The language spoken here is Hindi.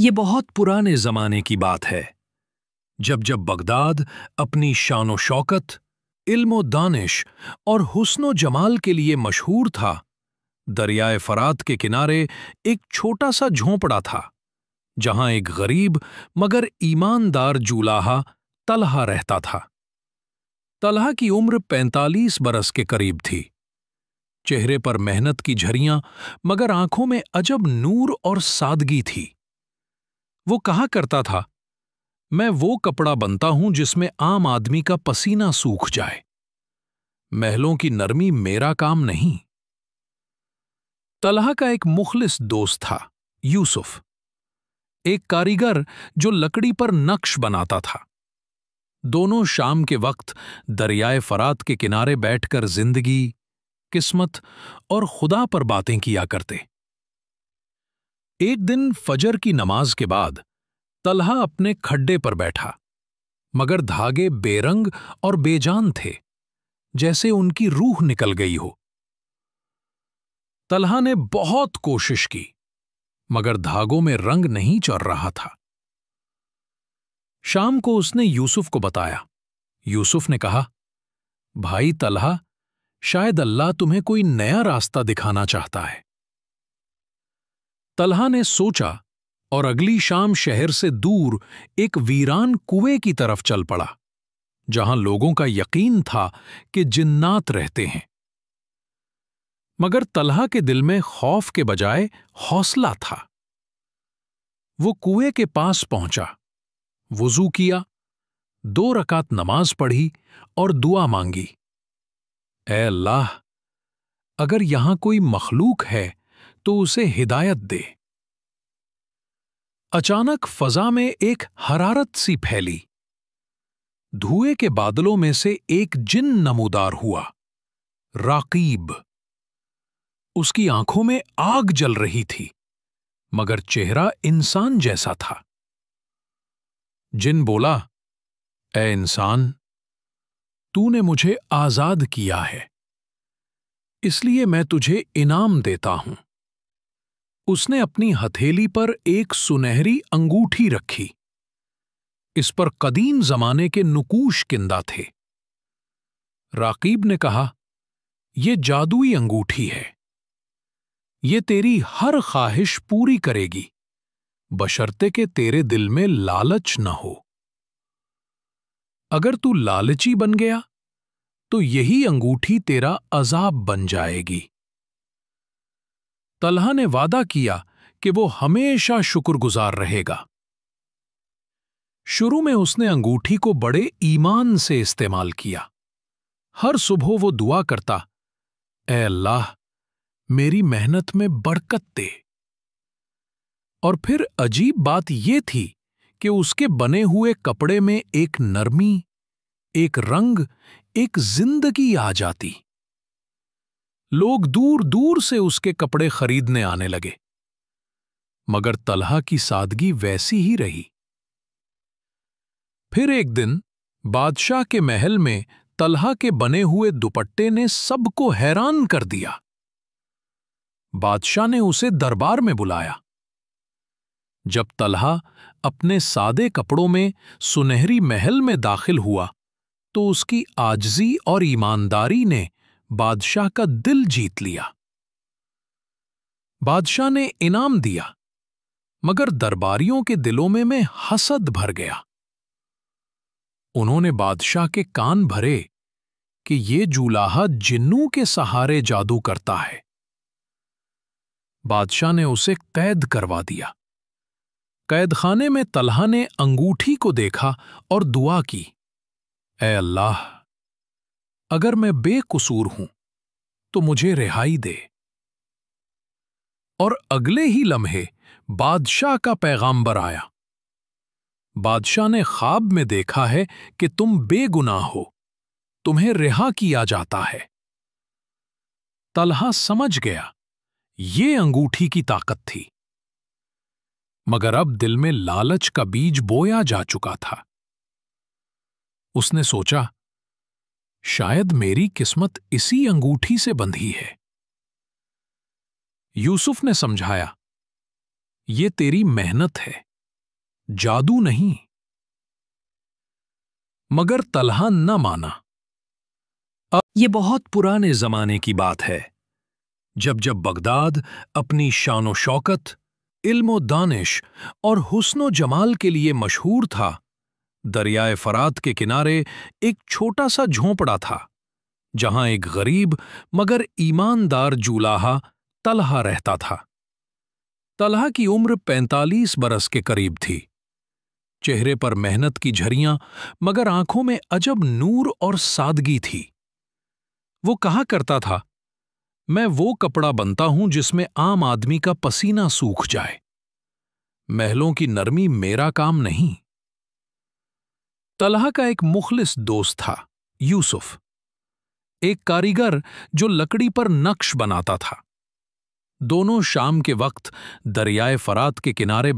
ये बहुत पुराने जमाने की बात है, जब जब बगदाद अपनी शानो शौकत, इल्मो दानिश और हुस्नो जमाल के लिए मशहूर था। दरियाए फरात के किनारे एक छोटा सा झोंपड़ा था, जहां एक गरीब मगर ईमानदार जूलाहा तलहा रहता था। तलहा की उम्र 45 बरस के करीब थी। चेहरे पर मेहनत की झरियां, मगर आंखों में अजब नूर और सादगी थी। वो कहा करता था, मैं वो कपड़ा बनता हूं जिसमें आम आदमी का पसीना सूख जाए। महलों की नरमी मेरा काम नहीं। तलहा का एक मुखलिस दोस्त था, यूसुफ, एक कारीगर जो लकड़ी पर नक्श बनाता था। दोनों शाम के वक्त दरियाए फरात के किनारे बैठकर जिंदगी, किस्मत और खुदा पर बातें किया करते। एक दिन फजर की नमाज के बाद तलहा अपने खड्डे पर बैठा, मगर धागे बेरंग और बेजान थे, जैसे उनकी रूह निकल गई हो। तलहा ने बहुत कोशिश की, मगर धागों में रंग नहीं चढ़ रहा था। शाम को उसने यूसुफ को बताया। यूसुफ ने कहा, भाई तलहा, शायद अल्लाह तुम्हें कोई नया रास्ता दिखाना चाहता है। तलहा ने सोचा और अगली शाम शहर से दूर एक वीरान कुएं की तरफ चल पड़ा, जहां लोगों का यकीन था कि जिन्नात रहते हैं। मगर तलहा के दिल में खौफ के बजाय हौसला था। वो कुएं के पास पहुंचा, वुजू किया, 2 रकात नमाज पढ़ी और दुआ मांगी, ऐ अल्लाह, अगर यहां कोई मखलूक है तो उसे हिदायत दे। अचानक फजा में एक हरारत सी फैली। धुएं के बादलों में से एक जिन नमूदार हुआ, राकीब। उसकी आंखों में आग जल रही थी, मगर चेहरा इंसान जैसा था। जिन बोला, ऐ इंसान, तूने मुझे आजाद किया है, इसलिए मैं तुझे इनाम देता हूं। उसने अपनी हथेली पर एक सुनहरी अंगूठी रखी। इस पर कदीम जमाने के नुकूश किंदा थे। राकीब ने कहा, यह जादुई अंगूठी है। ये तेरी हर ख्वाहिश पूरी करेगी, बशर्ते के तेरे दिल में लालच न हो। अगर तू लालची बन गया तो यही अंगूठी तेरा अजाब बन जाएगी। तलहा ने वादा किया कि वो हमेशा शुक्रगुजार रहेगा। शुरू में उसने अंगूठी को बड़े ईमान से इस्तेमाल किया। हर सुबह वो दुआ करता, ऐ अल्लाह, मेरी मेहनत में बरकत दे। और फिर अजीब बात यह थी कि उसके बने हुए कपड़े में एक नरमी, एक रंग, एक जिंदगी आ जाती। लोग दूर दूर से उसके कपड़े खरीदने आने लगे, मगर तलहा की सादगी वैसी ही रही। फिर एक दिन बादशाह के महल में तलहा के बने हुए दुपट्टे ने सबको हैरान कर दिया। बादशाह ने उसे दरबार में बुलाया। जब तलहा अपने सादे कपड़ों में सुनहरी महल में दाखिल हुआ, तो उसकी आजजी और ईमानदारी ने बादशाह का दिल जीत लिया। बादशाह ने इनाम दिया, मगर दरबारियों के दिलों में हसद भर गया। उन्होंने बादशाह के कान भरे कि ये जूलाहा जिन्नों के सहारे जादू करता है। बादशाह ने उसे कैद करवा दिया। कैदखाने में तलहा ने अंगूठी को देखा और दुआ की, ऐ अल्लाह, अगर मैं बेकसूर हूं तो मुझे रिहाई दे। और अगले ही लम्हे बादशाह का पैगाम्बर आया। बादशाह ने ख्वाब में देखा है कि तुम बेगुनाह हो, तुम्हें रिहा किया जाता है। तलहा समझ गया, ये अंगूठी की ताकत थी। मगर अब दिल में लालच का बीज बोया जा चुका था। उसने सोचा, शायद मेरी किस्मत इसी अंगूठी से बंधी है। यूसुफ ने समझाया, ये तेरी मेहनत है, जादू नहीं। मगर तलहा न माना। अब ये बहुत पुराने जमाने की बात है, जब बगदाद अपनी शानो शौकत, इल्मो दानिश और हुस्नो जमाल के लिए मशहूर था। दरियाए फरात के किनारे एक छोटा सा झोंपड़ा था, जहां एक गरीब मगर ईमानदार जूलाहा तलहा रहता था। तलहा की उम्र 45 बरस के करीब थी। चेहरे पर मेहनत की झरियां, मगर आंखों में अजब नूर और सादगी थी। वो कहा करता था, मैं वो कपड़ा बनता हूं जिसमें आम आदमी का पसीना सूख जाए। महलों की नरमी मेरा काम नहीं। तलहा का एक मुखलिस दोस्त था, यूसुफ, एक कारीगर जो लकड़ी पर नक्श बनाता था। दोनों शाम के वक्त दरियाए फरात के किनारे